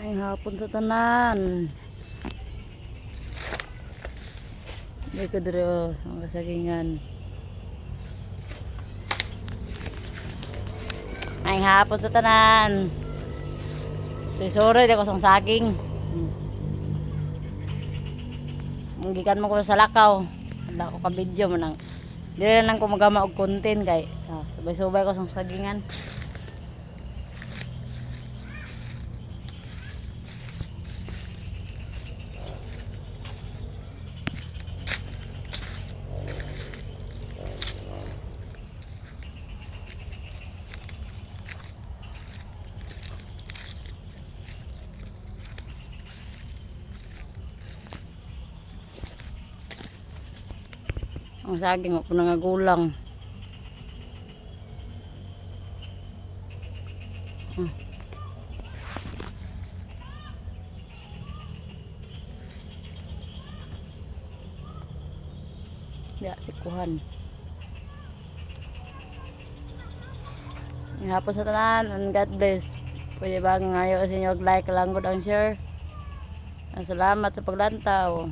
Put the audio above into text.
Ay hapon sa tanan. Hindi ko dito ang kasagingan. Ay hapon sa tanan. Sorry, di ko sang saging. Munggikan mo ko sa lakaw. Wala ko ka video mo nang. Di na lang ko magama og content kay subay-subay ko sang sagingan. Ang saging ako nangagulang. Ya, sikuhan. Hapon sa tanan and God bless. Pwede ba ngayon sa inyo like lang gud ang share. Salamat sa paglantaw.